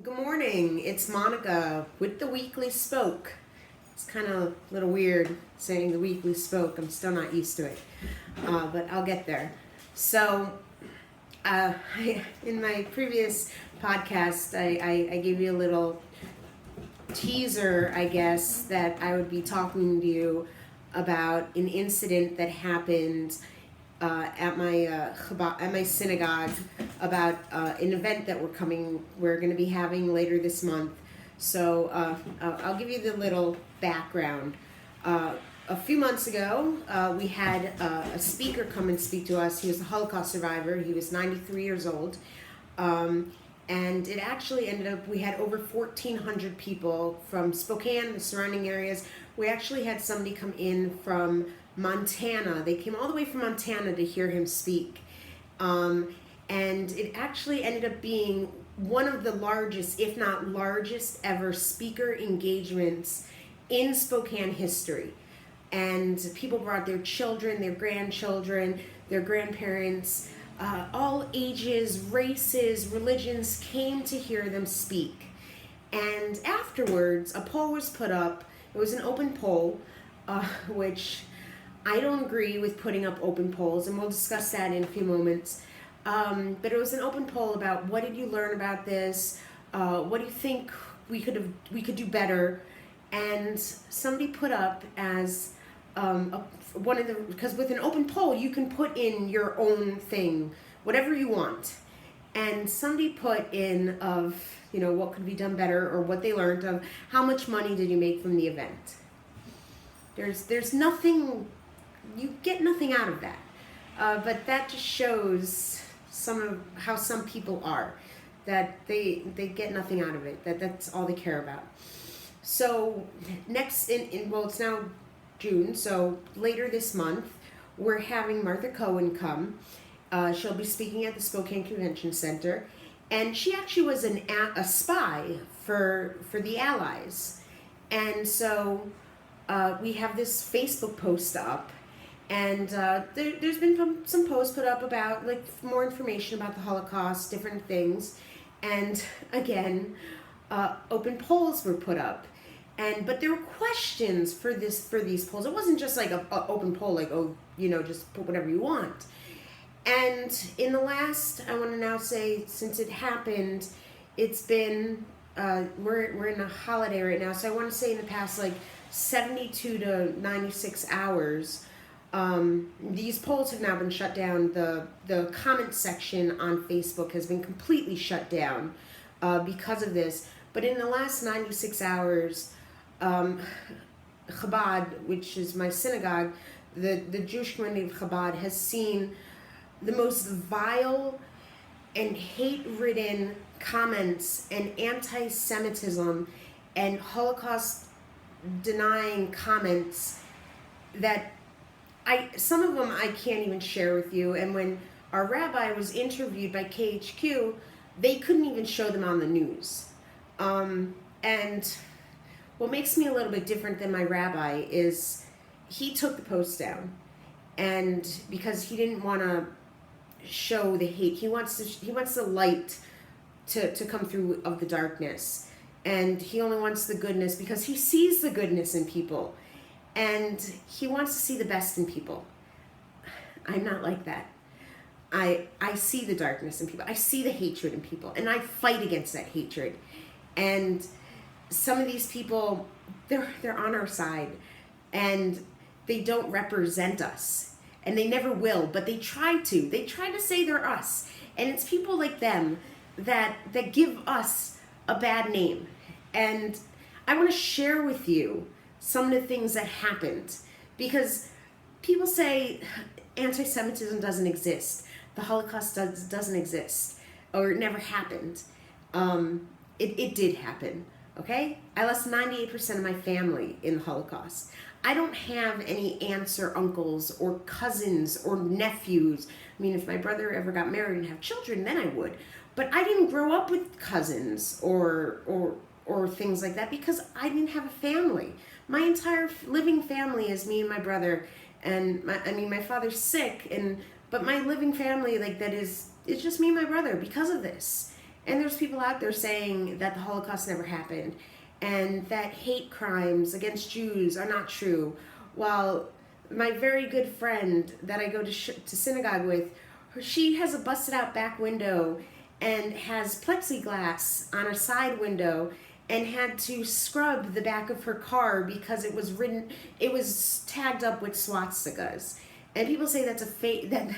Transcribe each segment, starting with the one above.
Good morning, it's Monika with the Weekly Spoke. It's kind of a little weird saying the Weekly Spoke. I'm still not used to it, but I'll get there. So, in my previous podcast, I gave you a little teaser, I guess, that I would be talking to you about an incident that happened at my synagogue about an event that we're going to be having later this month. So I'll give you the little background. A few months ago, we had a speaker come and speak to us. He was a Holocaust survivor. He was 93 years old. And it actually ended up, we had over 1,400 people from Spokane, the surrounding areas. We actually had somebody come in from Montana. They came all the way from Montana to hear him speak. And it actually ended up being one of the largest, if not largest ever speaker engagements in Spokane history. And people brought their children, their grandchildren, their grandparents, all ages, races, religions came to hear them speak. And afterwards, a poll was put up. It was an open poll, which I don't agree with putting up open polls, and we'll discuss that in a few moments. But it was an open poll about what did you learn about this? What do you think we could do better? And somebody put up as because with an open poll you can put in your own thing, whatever you want. And somebody put in of what could be done better, or what they learned of how much money did you make from the event. There's nothing, you get nothing out of that. But that just shows some of how some people are, that they get nothing out of it, that's all they care about. So next it's now June, so later this month, we're having Martha Cohen come. She'll be speaking at the Spokane Convention Center, and she actually was a spy for the Allies. And so we have this Facebook post up, and there's been some posts put up about more information about the Holocaust, different things, and again, open polls were put up. But there were questions for these polls. It wasn't just like an open poll, just put whatever you want. And in the last, I want to now say, since it happened, it's been, we're in a holiday right now, so I want to say in the past 72 to 96 hours, these polls have now been shut down. The comment section on Facebook has been completely shut down because of this. But in the last 96 hours, Chabad, which is my synagogue, the Jewish community of Chabad, has seen the most vile and hate-ridden comments and anti-Semitism and Holocaust-denying comments that some of them I can't even share with you. And when our rabbi was interviewed by KHQ, they couldn't even show them on the news. And what makes me a little bit different than my rabbi is he took the post down, and because he didn't want to show the hate, he wants the light to come through of the darkness, and he only wants the goodness because he sees the goodness in people, and he wants to see the best in people. I'm not like that. I see the darkness in people. I see the hatred in people, and I fight against that hatred. And some of these people, they're on our side, and they don't represent us, and they never will, but they try to. They try to say they're us, and it's people like them that give us a bad name. And I want to share with you some of the things that happened, because people say anti-Semitism doesn't exist, the Holocaust doesn't exist, or it never happened. It did happen. Okay? I lost 98% of my family in the Holocaust. I don't have any aunts or uncles or cousins or nephews. I mean, if my brother ever got married and have children, then I would. But I didn't grow up with cousins or things like that because I didn't have a family. My entire living family is me and my brother. And my father's sick, but my living family, it's just me and my brother because of this. And there's people out there saying that the Holocaust never happened and that hate crimes against Jews are not true. While my very good friend that I go to synagogue with, she has a busted out back window and has plexiglass on a side window and had to scrub the back of her car because it was tagged up with swastikas. And people say that's a fake, that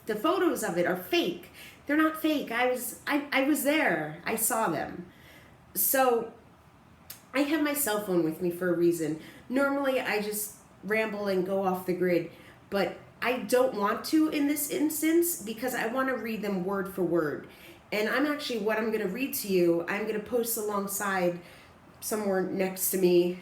the photos of it are fake. They're not fake. I was there. I saw them. So I have my cell phone with me for a reason. Normally I just ramble and go off the grid, but I don't want to in this instance because I want to read them word for word. And what I'm going to read to you, I'm going to post alongside somewhere next to me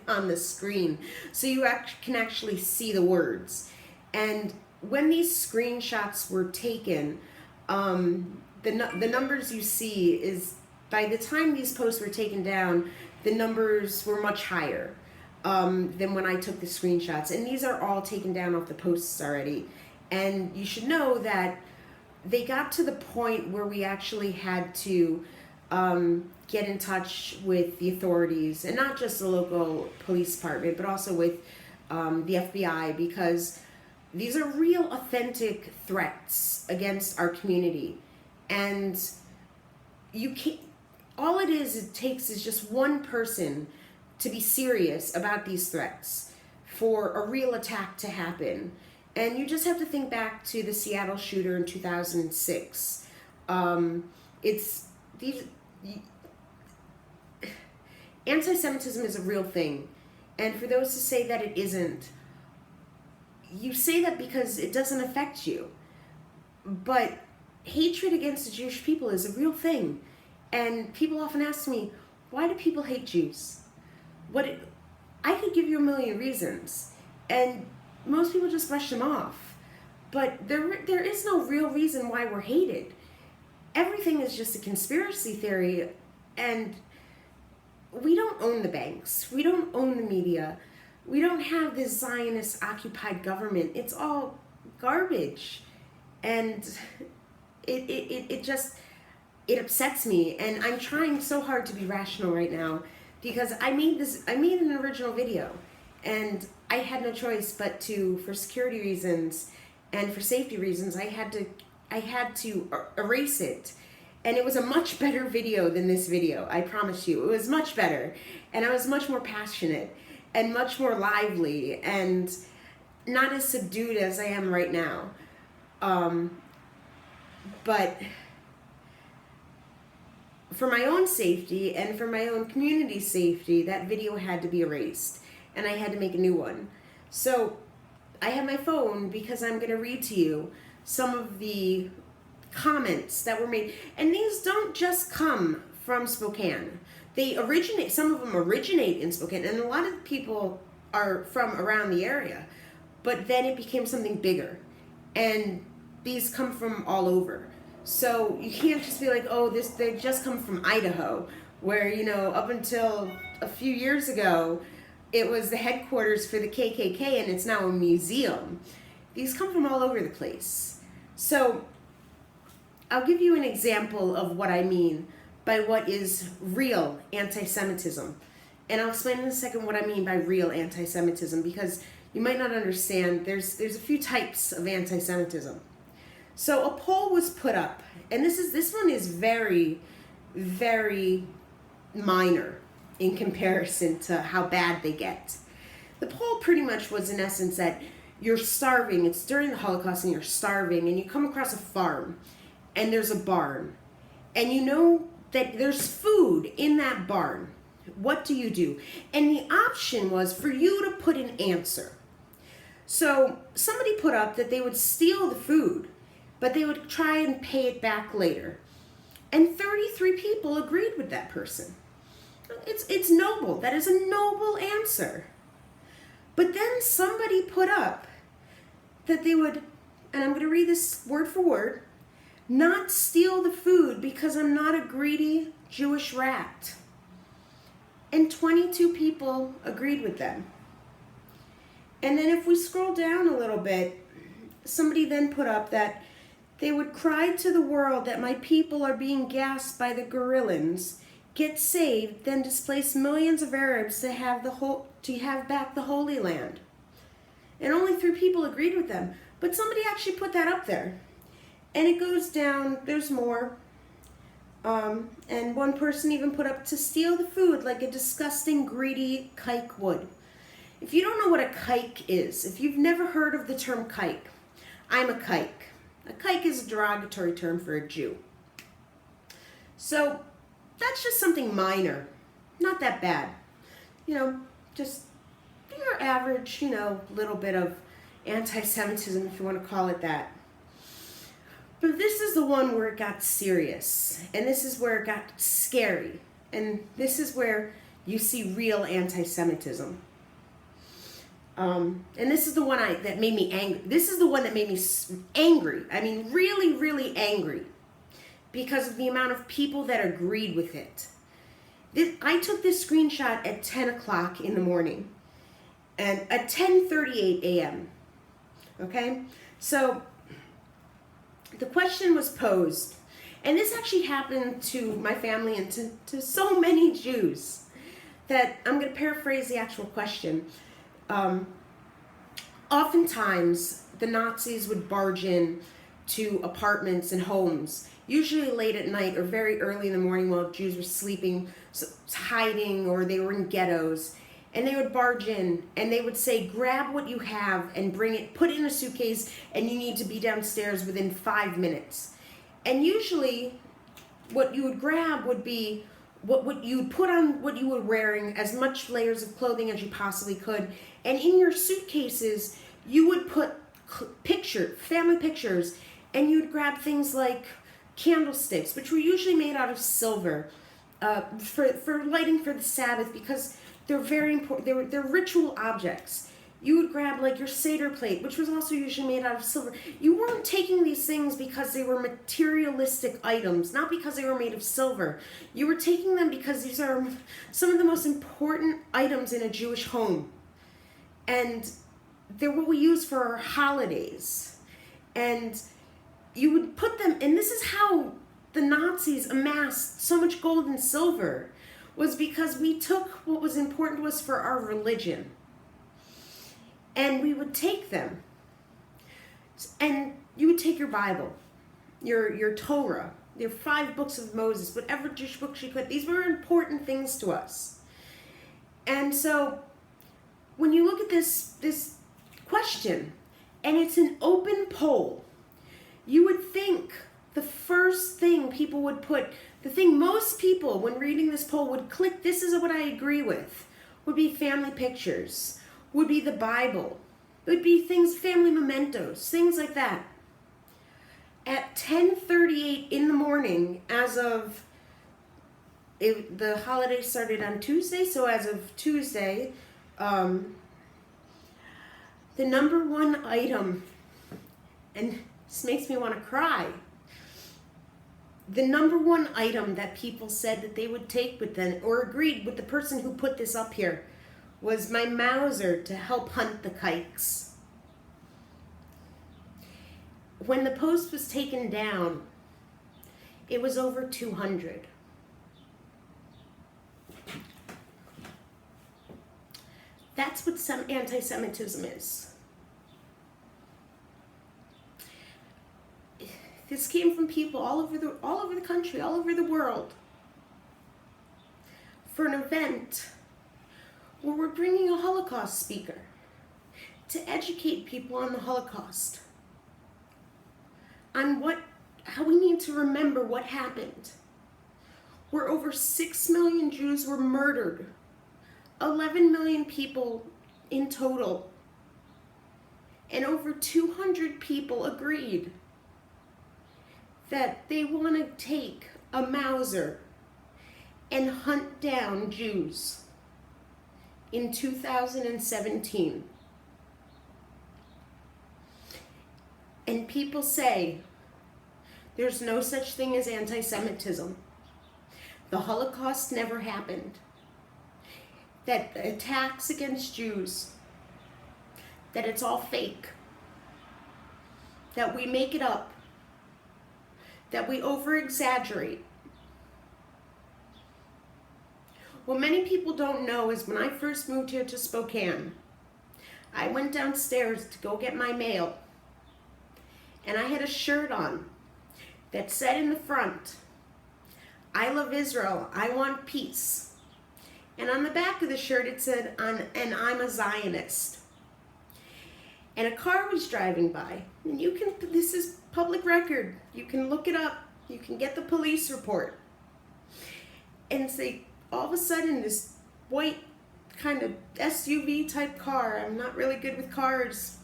on the screen so you can actually see the words. And when these screenshots were taken, the numbers you see is, by the time these posts were taken down, the numbers were much higher than when I took the screenshots. And these are all taken down off the posts already. And you should know that they got to the point where we actually had to get in touch with the authorities, and not just the local police department, but also with the FBI, because these are real, authentic threats against our community. And you can't, all it takes is just one person to be serious about these threats for a real attack to happen. And you just have to think back to the Seattle shooter in 2006. Anti-Semitism is a real thing. And for those who say that it isn't, you say that because it doesn't affect you. But hatred against the Jewish people is a real thing. And people often ask me, why do people hate Jews? I could give you a million reasons. And most people just brush them off. But there is no real reason why we're hated. Everything is just a conspiracy theory, and we don't own the banks. We don't own the media. We don't have this Zionist occupied government. It's all garbage. And it upsets me. And I'm trying so hard to be rational right now because I made an original video, and I had no choice but to, for security reasons and for safety reasons, I had to erase it. And it was a much better video than this video, I promise you. It was much better. And I was much more passionate and much more lively and not as subdued as I am right now. But for my own safety and for my own community's safety, that video had to be erased. And I had to make a new one. So I have my phone because I'm going to read to you some of the comments that were made. And these don't just come from Spokane. Some of them originate in Spokane, and a lot of people are from around the area. But then it became something bigger. And these come from all over. So you can't just be like, oh, they just come from Idaho, where, up until a few years ago, it was the headquarters for the KKK, and it's now a museum. These come from all over the place. So I'll give you an example of what I mean by what is real anti-Semitism. And I'll explain in a second what I mean by real anti-Semitism, because you might not understand. There's a few types of anti-Semitism. So a poll was put up, and this one is very, very minor in comparison to how bad they get. The poll pretty much was, in essence, that you're starving. It's during the Holocaust and you're starving, and you come across a farm and there's a barn, and you know that there's food in that barn. What do you do? And the option was for you to put an answer. So somebody put up that they would steal the food, but they would try and pay it back later. And 33 people agreed with that person. It's noble. That is a noble answer. But then somebody put up that they would, and I'm going to read this word for word, not steal the food because I'm not a greedy Jewish rat. And 22 people agreed with them. And then if we scroll down a little bit, somebody then put up that They would cry to the world that my people are being gassed by the guerrillas, get saved, then displace millions of Arabs to have back the Holy Land. And only 3 people agreed with them. But somebody actually put that up there. And it goes down, there's more. And one person even put up to steal the food like a disgusting, greedy kike would. If you don't know what a kike is, if you've never heard of the term kike, I'm a kike. A kike is a derogatory term for a Jew. So that's just something minor, not that bad. Just your average, little bit of anti-Semitism, if you want to call it that. But this is the one where it got serious, and this is where it got scary, and this is where you see real anti-Semitism. And this is the one that made me angry. This is the one that made me angry. I mean, really, really angry, because of the amount of people that agreed with it. I took this screenshot at 10 o'clock in the morning, and at 10:38 a.m. Okay, so the question was posed, and this actually happened to my family and to so many Jews that I'm going to paraphrase the actual question. Oftentimes, the Nazis would barge in to apartments and homes, usually late at night or very early in the morning while Jews were sleeping, hiding, or they were in ghettos. And they would barge in and they would say, grab what you have and bring it, put it in a suitcase, and you need to be downstairs within 5 minutes. And usually what you would grab would be what you would put on what you were wearing, as much layers of clothing as you possibly could. And in your suitcases, you would put family pictures, and you'd grab things like candlesticks, which were usually made out of silver, for lighting for the Sabbath, because they're very important. They're ritual objects. You would grab like your Seder plate, which was also usually made out of silver. You weren't taking these things because they were materialistic items, not because they were made of silver. You were taking them because these are some of the most important items in a Jewish home. And they're what we use for our holidays. And you would put them, and this is how the Nazis amassed so much gold and silver, was because we took what was important to us for our religion. And we would take them. And you would take your Bible, your Torah, your 5 books of Moses, whatever Jewish books you could. These were important things to us. And so when you look at this question, and it's an open poll, you would think the first thing people would put, the thing most people, when reading this poll, would click, this is what I agree with, would be family pictures, would be the Bible, would be things, family mementos, things like that. At 10:38 in the morning, the holiday started on Tuesday, so as of Tuesday, the number one item, and this makes me want to cry, the number one item that people said that they would take with them, or agreed with the person who put this up here, was my Mauser to help hunt the kikes. When the post was taken down, it was over 200. That's what some anti-Semitism is. This came from people all over the country, all over the world, for an event where we're bringing a Holocaust speaker to educate people on the Holocaust, on how we need to remember what happened, where over 6 million Jews were murdered, 11 million people in total, and over 200 people agreed that they want to take a Mauser and hunt down Jews in 2017. And people say there's no such thing as anti-Semitism. The Holocaust never happened. That attacks against Jews, that it's all fake, that we make it up, that we over-exaggerate. What many people don't know is when I first moved here to Spokane, I went downstairs to go get my mail, and I had a shirt on that said in the front, "I love Israel, I want peace." And on the back of the shirt it said, "And I'm a Zionist." And a car was driving by, and this is public record, you can look it up, you can get the police report. And say, all of a sudden, this white kind of SUV type car, I'm not really good with cars,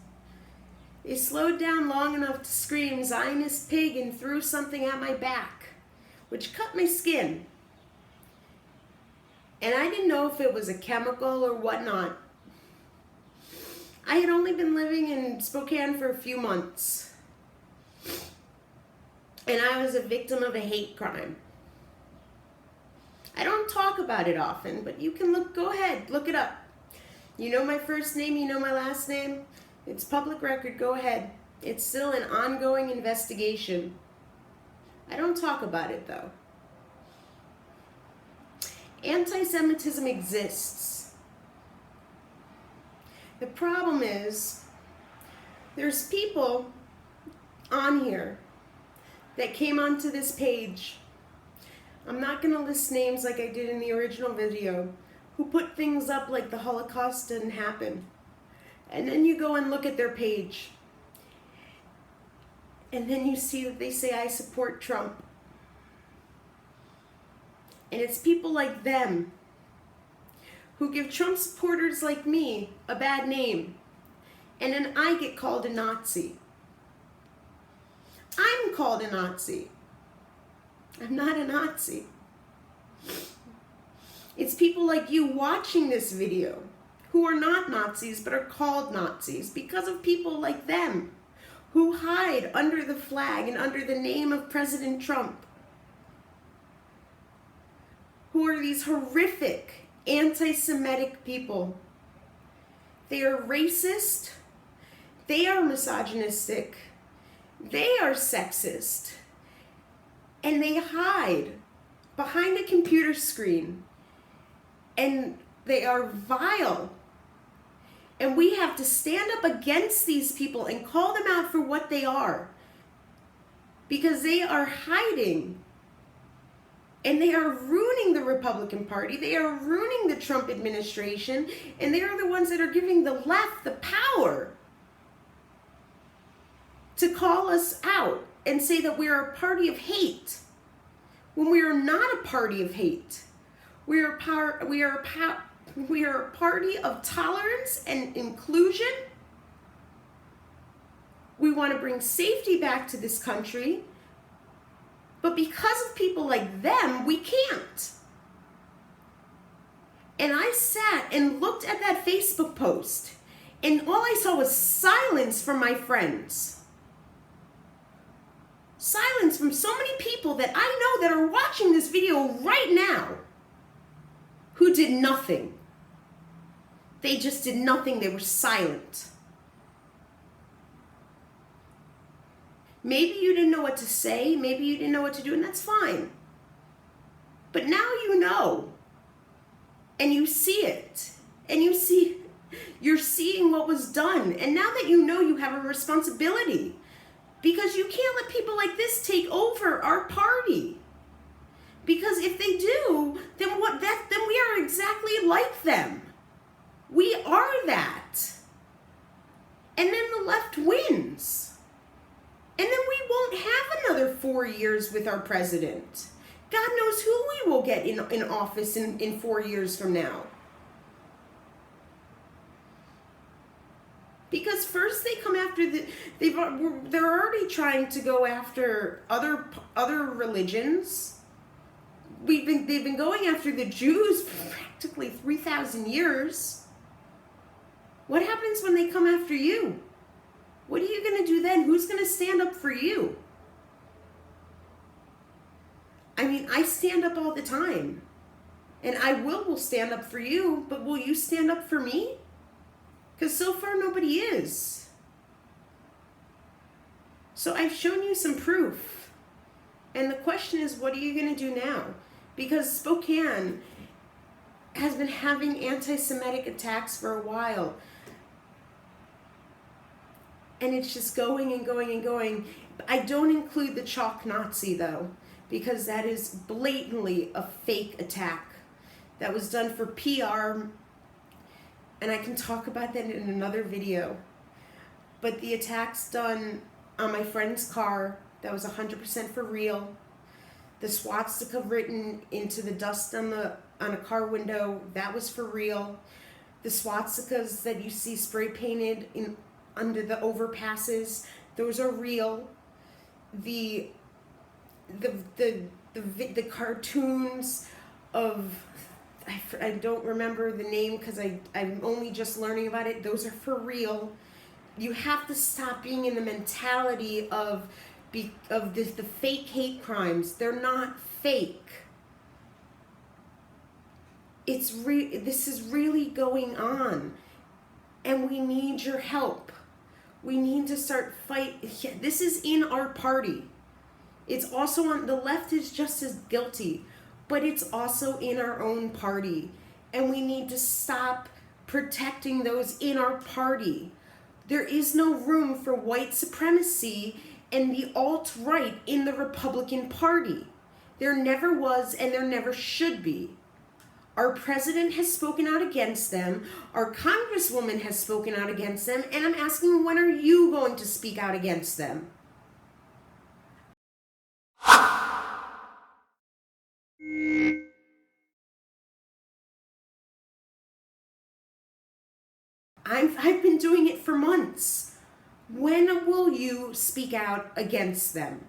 they slowed down long enough to scream "Zionist pig" and threw something at my back, which cut my skin. And I didn't know if it was a chemical or whatnot. I had only been living in Spokane for a few months, and I was a victim of a hate crime. I don't talk about it often, but you can go ahead, look it up. You know my first name, you know my last name. It's public record, go ahead. It's still an ongoing investigation. I don't talk about it though. Anti-Semitism exists. The problem is, there's people on here that came onto this page, I'm not going to list names like I did in the original video, who put things up like the Holocaust didn't happen. And then you go and look at their page, and then you see that they say, "I support Trump." And it's people like them who give Trump supporters like me a bad name, and then I get called a Nazi. I'm called a Nazi. I'm not a Nazi. It's people like you watching this video who are not Nazis but are called Nazis because of people like them who hide under the flag and under the name of President Trump, who are these horrific anti-Semitic people. They are racist, they are misogynistic, they are sexist, and they hide behind a computer screen, and they are vile. And we have to stand up against these people and call them out for what they are, because they are hiding. And they are ruining the Republican Party. They are ruining the Trump administration. And they are the ones that are giving the left the power to call us out and say that we are a party of hate, when we are not a party of hate. We are a party of tolerance and inclusion. We want to bring safety back to this country. But because of people like them, we can't. And I sat and looked at that Facebook post, and all I saw was silence from my friends. Silence from so many people that I know that are watching this video right now who did nothing. They just did nothing. They were silent. Maybe you didn't know what to say, maybe you didn't know what to do, and that's fine. But now you know, and you see it, and you're seeing what was done, and now that you know, you have a responsibility, because you can't let people like this take over our party. Because if they do, then we are exactly like them. We are that. And then the left wins. And then we won't have another 4 years with our president. God knows who we will get in office in 4 years from now. Because first they come after they're already trying to go after other religions. They've been going after the Jews for practically 3,000 years. What happens when they come after you? What are you going to do then? Who's going to stand up for you? I mean, I stand up all the time. And I will stand up for you, but will you stand up for me? Because so far nobody is. So I've shown you some proof And the question is, what are you going to do now? Because Spokane has been having anti-Semitic attacks for a while. And it's just going and going and going. I don't include the chalk Nazi, though, because that is blatantly a fake attack that was done for PR, and I can talk about that in another video. But the attacks done on my friend's car, that was 100% for real. The swastika written into the dust on a car window, that was for real. The swastikas that you see spray painted under the overpasses, those are real. The cartoons of, I don't remember the name because I'm only just learning about it, those are for real. You have to stop being in the mentality of the fake hate crimes. They're not fake. This is really going on, and we need your help. We need to start fight. This is in our party. It's also on the left is just as guilty, but it's also in our own party, and we need to stop protecting those in our party. There is no room for white supremacy and the alt-right in the Republican Party. There never was, and there never should be. Our president has spoken out against them. Our congresswoman has spoken out against them. And I'm asking, when are you going to speak out against them? I've been doing it for months. When will you speak out against them?